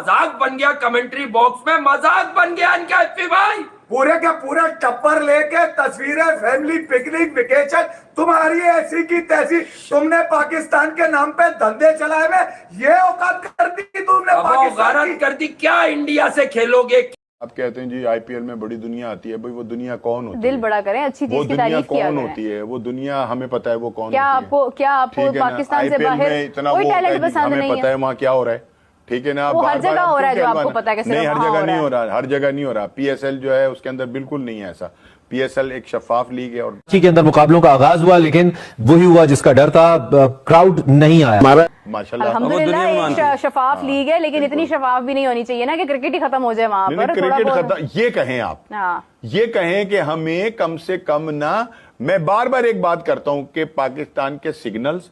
मजाक बन गया, कमेंट्री बॉक्स में मजाक बन गया इनका। एफपी भाई पूरे का पूरा टप्पर लेके तस्वीरें, फैमिली पिकनिक, वेकेशन, तुम्हारी ऐसी की तैसी। तुमने पाकिस्तान के नाम पे धंधे चलाए हुए, ये औकात कर दी तुमने पाकिस्तान की। कर दी क्या? इंडिया से खेलोगे? आप कहते हैं जी आईपीएल में बड़ी दुनिया आती है, भाई वो दुनिया कौन होती है? दिल बड़ा करें, अच्छी चीज की तारीफ किया कौन होती है? वो दुनिया हमें पता है वो कौन क्या होती है। क्या आपको पाकिस्तान से बाहर इतना कोई वो टैलेंट पसंद हमें नहीं पता है वहाँ क्या हो रहा है, ठीक है ना। वो हर जगह हो रहा है जो आपको पता है कि नहीं, हर जगह नहीं हो रहा, हर जगह नहीं हो रहा। पीएसएल जो है उसके अंदर बिल्कुल नहीं है ऐसा। पीएसएल एक शफाफ लीग है और के अंदर मुकाबलों का आगाज हुआ, लेकिन वही हुआ जिसका डर था, क्राउड नहीं आया। माशाल्लाह अल्हम्दुलिल्लाह एक शफाफ लीग है, लेकिन इतनी शफाफ भी नहीं होनी चाहिए ना कि क्रिकेट ही खत्म हो जाए वहां पर। क्रिकेट खत्म ये कहें आप, ये कहें कि हमें कम से कम ना, मैं बार बार एक बात करता हूं कि पाकिस्तान के सिग्नल्स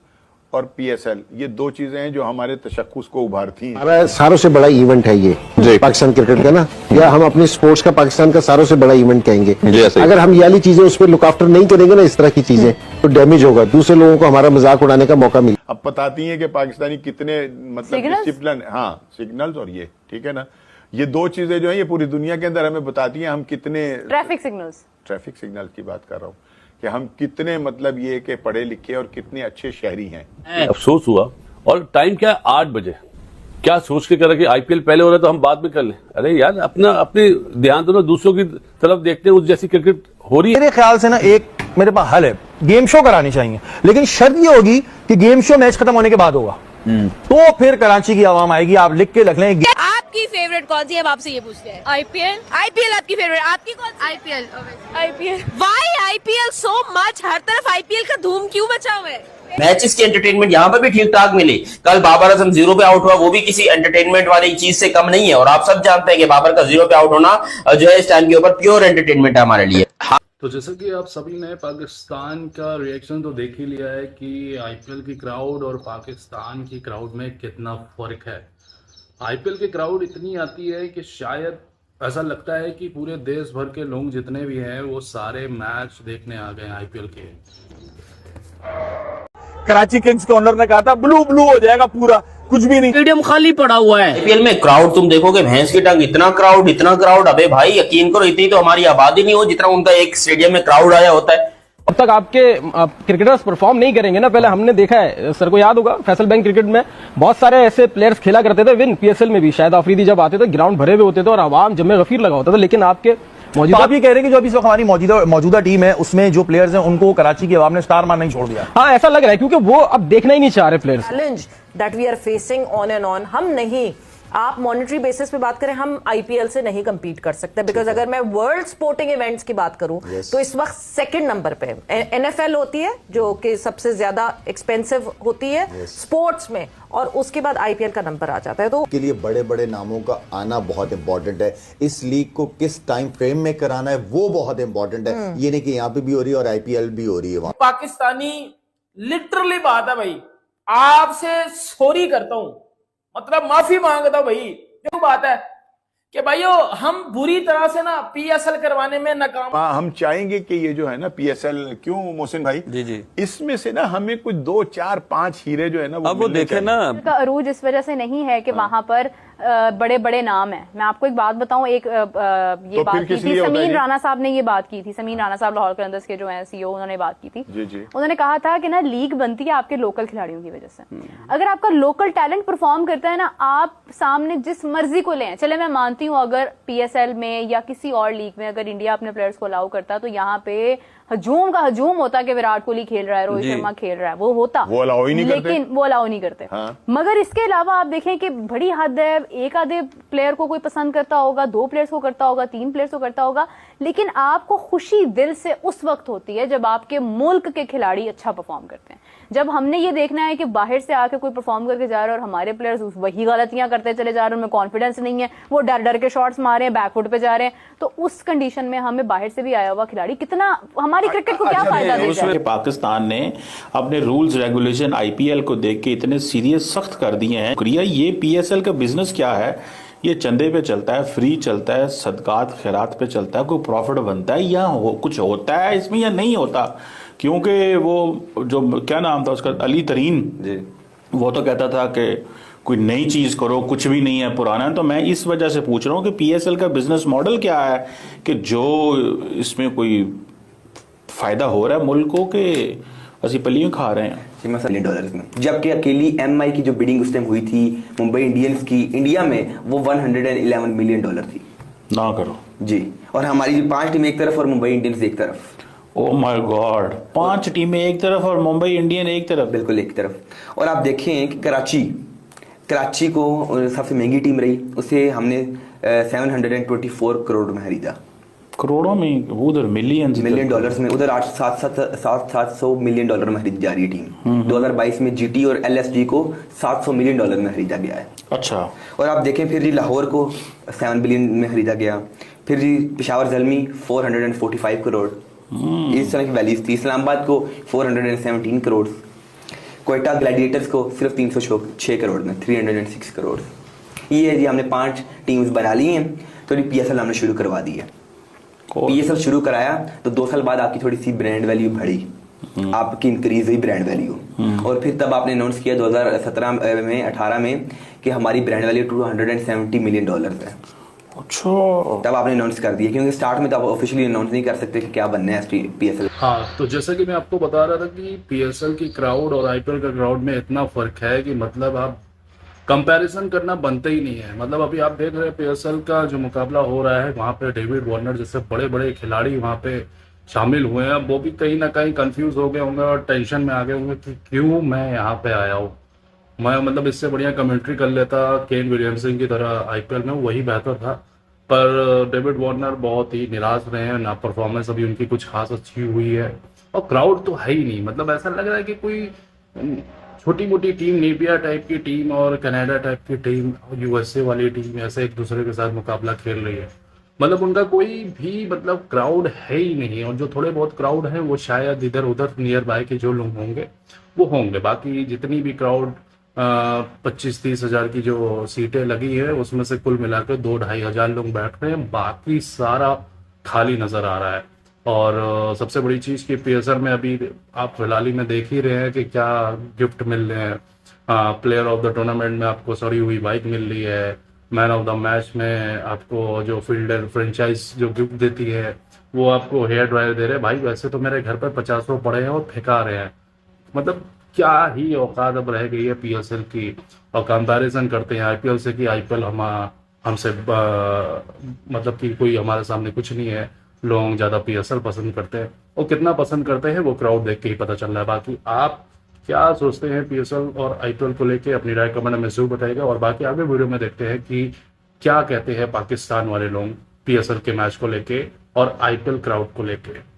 और पीएसएल ये दो चीजें हैं जो हमारे तशक्कुस को उभारती हैं। हमारा सारों से बड़ा इवेंट है ये पाकिस्तान क्रिकेट का ना, या हम अपने स्पोर्ट्स का पाकिस्तान का सारों से बड़ा इवेंट कहेंगे। अगर हम ये वाली चीजें उस पर लुक आफ्टर नहीं करेंगे ना, इस तरह की चीजें, तो डैमेज होगा, दूसरे लोगों को हमारा मजाक उड़ाने का मौका मिले। अब बताती हैं कि पाकिस्तानी कितने मतलब डिसिप्लिन, हाँ सिग्नल्स और ये, ठीक है ना, ये दो चीजें जो है ये पूरी दुनिया के अंदर हमें बताती हैं हम कितने ट्रैफिक सिग्नल्स की बात कर रहा हूँ कि हम कितने मतलब ये कि पढ़े लिखे और कितने अच्छे शहरी हैं। अफसोस हुआ। और टाइम क्या है? 8 बजे। क्या सोच के करा कि आईपीएल पहले हो रहा है तो हम बाद में कर लें? अरे यार अपने ध्यान दो ना, दूसरों की तरफ देखते हैं। उस जैसी क्रिकेट हो रही है। मेरे ख्याल से ना एक मेरे पास हल है, गेम शो करानी चाहिए, लेकिन शर्त ये होगी कि गेम शो मैच खत्म होने के बाद होगा, तो फिर कराची की आवाम आएगी। आप लिख के रख लें। आपकी फेवरेट कौन सी है? अब आपसे ये पूछते हैं। आईपीएल आपकी फेवरेट? आपकी कौन सी? IPL. Why IPL so much? हर तरफ आईपीएल का धूम क्यों मचा हुआ है? मैचेस की एंटरटेनमेंट यहाँ पर भी ठीक ठाक मिली। कल बाबर आजम 0 पे आउट हुआ, वो भी किसी एंटरटेनमेंट वाली चीज से कम नहीं है। और आप सब जानते हैं कि बाबर का 0 पे आउट होना जो है इस टाइम के ऊपर प्योर एंटरटेनमेंट है हमारे लिए। तो जैसा कि आप सभी ने पाकिस्तान का रिएक्शन तो देख ही लिया है कि आईपीएल की क्राउड और पाकिस्तान की क्राउड में कितना फर्क है। आईपीएल की क्राउड इतनी आती है कि शायद ऐसा लगता है कि पूरे देश भर के लोग जितने भी हैं वो सारे मैच देखने आ गए आईपीएल के। कराची किंग्स के ओनर ने कहा था ब्लू हो जाएगा पूरा, कुछ भी नहीं, स्टेडियम खाली पड़ा हुआ है। आईपीएल में क्राउड तुम देखोगे भैंस की टंग, इतना क्राउड। अबे भाई यकीन करो इतनी तो हमारी आबादी नहीं हो जितना उनका एक स्टेडियम में क्राउड आया होता है। अब तक आपके क्रिकेटर्स परफॉर्म नहीं करेंगे ना। पहले हमने देखा है, सर को याद होगा, फैसल बैंक क्रिकेट में बहुत सारे ऐसे प्लेयर्स खेला करते थे। विन पीएसएल में भी शायद आफरीदी जब आते थे ग्राउंड भरे हुए होते थे और आवाम जमे गफीर लगा होता था। लेकिन आपके आप ये कह रहे हैं कि जो अभी इस वक्त हमारी मौजूदा टीम है उसमें जो प्लेयर्स हैं उनको कराची की आवाम ने स्टार मारना ही छोड़ दिया। हाँ, ऐसा लग रहा है क्योंकि वो अब देखना ही नहीं चाह रहे players. Challenge that we are facing on and on, हम नहीं, आप मॉनेटरी बेसिस पे बात करें, हम आईपीएल से नहीं compete कर सकते। बिकॉज अगर मैं वर्ल्ड स्पोर्टिंग इवेंट्स की बात करूं तो इस वक्त सेकंड नंबर पे एनएफएल होती है जो कि सबसे ज्यादा एक्सपेंसिव होती है स्पोर्ट्स में, और उसके बाद आईपीएल का नंबर आ जाता है। तो के लिए बड़े बड़े नामों का आना बहुत इंपॉर्टेंट है। इस लीग को किस टाइम फ्रेम में कराना है वो बहुत इंपॉर्टेंट है। ये नहीं कि यहाँ पे भी हो रही है और आईपीएल भी हो रही है वहां। पाकिस्तानी लिटरली बात है भाई, आपसे सॉरी करता हूं, मतलब माफी मांगता हूं भाई। जो बात है कि भाइयों हम बुरी तरह से ना पीएसएल करवाने में नाकाम। हम चाहेंगे कि ये जो है ना पीएसएल, क्यों मोहसिन भाई जी इसमें से ना हमें कुछ 2 4 5 हीरे जो है ना वो देखे ना। अरूज इस वजह से नहीं है कि वहां पर बड़े बड़े नाम है। मैं आपको एक बात बताऊं, एक ये बात की थी समीन राणा साहब ने, ये बात की थी समीन राणा साहब लाहौर कलंदर्स के जो है सीईओ, उन्होंने बात की थी। उन्होंने कहा था कि ना लीग बनती है आपके लोकल खिलाड़ियों की वजह से। अगर आपका लोकल टैलेंट परफॉर्म करता है ना, आप सामने जिस मर्जी को लें, चले मैं मानती हूँ अगर पीएसएल में या किसी और लीग में अगर इंडिया अपने प्लेयर्स को अलाउ करता तो यहाँ पे हजूम का हजूम होता कि विराट कोहली खेल रहा है, रोहित शर्मा खेल रहा है, वो होता, वो अलाउ ही नहीं करते। लेकिन वो अलाउ नहीं करते। मगर इसके अलावा आप देखें कि बड़ी हद है, एक आधे प्लेयर को कोई पसंद करता होगा, 2 प्लेयर्स को करता होगा, 3 प्लेयर्स को करता होगा, लेकिन आपको खुशी दिल से उस वक्त होती है जब आपके मुल्क के खिलाड़ी अच्छा परफॉर्म करते हैं। जब हमने ये देखना है कि बाहर से आके कोई परफॉर्म करके जा रहा है और हमारे प्लेयर्स वही गलतियां करते चले जा रहे हैं, उनमें कॉन्फिडेंस नहीं है, वो डर डर के शॉट्स मार रहे हैं, बैकफुट पे जा रहे हैं, तो उस कंडीशन में हमें बाहर से भी आया हुआ खिलाड़ी कितना हमारी क्रिकेट को क्या फायदा देगा। पाकिस्तान ने अपने रूल्स रेगुलेशन आईपीएल को देख के इतने सीरियस सख्त कर दिए हैं। ये पीएसएल का बिजनेस क्या है? ये चंदे पे चलता है, फ्री चलता है, सदकात खैरात पे चलता है, कोई प्रॉफिट बनता है या कुछ होता है इसमें या नहीं होता? क्योंकि वो जो क्या नाम था उसका, अली तरीन, वो तो कहता था कि कोई नई चीज करो, कुछ भी नहीं है, पुराना है। तो मैं इस वजह से पूछ रहा हूँ कि पीएसएल का बिजनेस मॉडल क्या है, कि जो इसमें कोई फायदा हो रहा है मुल्क को, कि असि पलियों खा रहे हैं $1 मिलियन में, जबकि अकेली एमआई की जो बिडिंग उस टाइम हुई थी मुंबई इंडियंस की इंडिया में, वो $111 मिलियन थी। ना करो जी, और हमारी 5 टीम एक तरफ और मुंबई इंडियंस एक तरफ। ओ माय गॉड, 5 टीमें एक तरफ और मुंबई इंडियन एक तरफ। बिल्कुल एक तरफ। और आप देखें कि कराची को सबसे महंगी टीम रही, उसे हमने 724 करोड़ में खरीदा। करोड़ों में, उधर मिलियन डॉलर्स में, उधर 700 मिलियन डॉलर में खरीदी जा रही है टीम। 2022 में जीटी और एलएसजी को $700 मिलियन में खरीदा गया है। अच्छा। और आप देखें फिर जी लाहौर को 7 बिलियन में खरीदा गया, फिर जी पेशावर ज़ल्मी 445 करोड़, इस तरह की वैल्यूज थी। इस्लामाबाद को 417 करोड़, कोयटा ग्लैडिएटर्स को सिर्फ 306 करोड़ में, 306 करोड़। ये है जी, हमने 5 टीम्स बना ली हैं, तो पीएसएल हमने शुरू करवा दी है। पीएसएल शुरू कराया तो 2 साल बाद आपकी थोड़ी सी ब्रांड वैल्यू बढ़ी, आपकी इंक्रीज हुई ब्रांड वैल्यू, और फिर तब आपने अनाउंस किया 2017 में 18 में कि हमारी ब्रांड वैल्यू $270 मिलियन है। अच्छा, तब आपने अनाउंस कर दिया, क्योंकि स्टार्ट में तो आप ऑफिशियली अनाउंस नहीं कर सकते कि क्या बनना है पीएसएल। हाँ, तो जैसा कि मैं आपको बता रहा था कि पीएसएल की क्राउड और आईपीएल का क्राउड में इतना फर्क है कि मतलब आप कंपैरिजन करना बनता ही नहीं है। मतलब अभी आप देख रहे हैं पीएसएल का जो मुकाबला हो रहा है, वहाँ पे डेविड वार्नर जैसे बड़े बड़े खिलाड़ी वहाँ पे शामिल हुए हैं, वो भी कहीं ना कहीं कंफ्यूज हो गए होंगे और टेंशन में आ गए होंगे कि क्यों मैं यहाँ पे आया हूँ। मैं मतलब इससे बढ़िया कमेंट्री कर लेता केन विलियमसन की तरह आईपीएल में, वही बेहतर था। पर डेविड वार्नर बहुत ही निराश रहे हैं ना, परफॉर्मेंस अभी उनकी कुछ खास अच्छी हुई है, और क्राउड तो है ही नहीं। मतलब ऐसा लग रहा है कि कोई छोटी मोटी टीम, नीबिया टाइप की टीम और कनाडा टाइप की टीम, यूएसए वाली टीम ऐसे एक दूसरे के साथ मुकाबला खेल रही है। मतलब उनका कोई भी मतलब क्राउड है ही नहीं, और जो थोड़े बहुत क्राउड है वो शायद इधर उधर नियर बाय के जो लोग होंगे वो होंगे। बाकी जितनी भी क्राउड 25-30 हजार की जो सीटें लगी है उसमें से कुल मिलाकर 2-2.5 हजार लोग बैठ रहे हैं, बाकी सारा खाली नजर आ रहा है। और सबसे बड़ी चीज कि पीएसएल में अभी आप फिलहाल ही में देख ही रहे हैं कि क्या गिफ्ट मिल रहे हैं। प्लेयर ऑफ द टूर्नामेंट में आपको सड़ी हुई बाइक मिल रही है, मैन ऑफ द मैच में आपको जो फील्डर फ्रेंचाइज जो गिफ्ट देती है वो आपको हेयर ड्रायर दे रहे हैं। भाई वैसे तो मेरे घर पर 50 पड़े हैं और फेंका रहे हैं। मतलब क्या ही औकात अब रह गई है पीएसएल की। और कंपैरिजन करते हैं आईपीएल से कि आईपीएल हमसे मतलब कि कोई हमारे सामने कुछ नहीं है, लोग ज्यादा पीएसएल पसंद करते हैं, और कितना पसंद करते हैं वो क्राउड देख के ही पता चल रहा है। बाकी आप क्या सोचते हैं पीएसएल और आईपीएल को लेके, अपनी राय कमेंट में जरूर बताइएगा। और बाकी आगे वीडियो में देखते हैं कि क्या कहते हैं पाकिस्तान वाले लोग पीएसएल के मैच को लेके और आईपीएल क्राउड को लेके।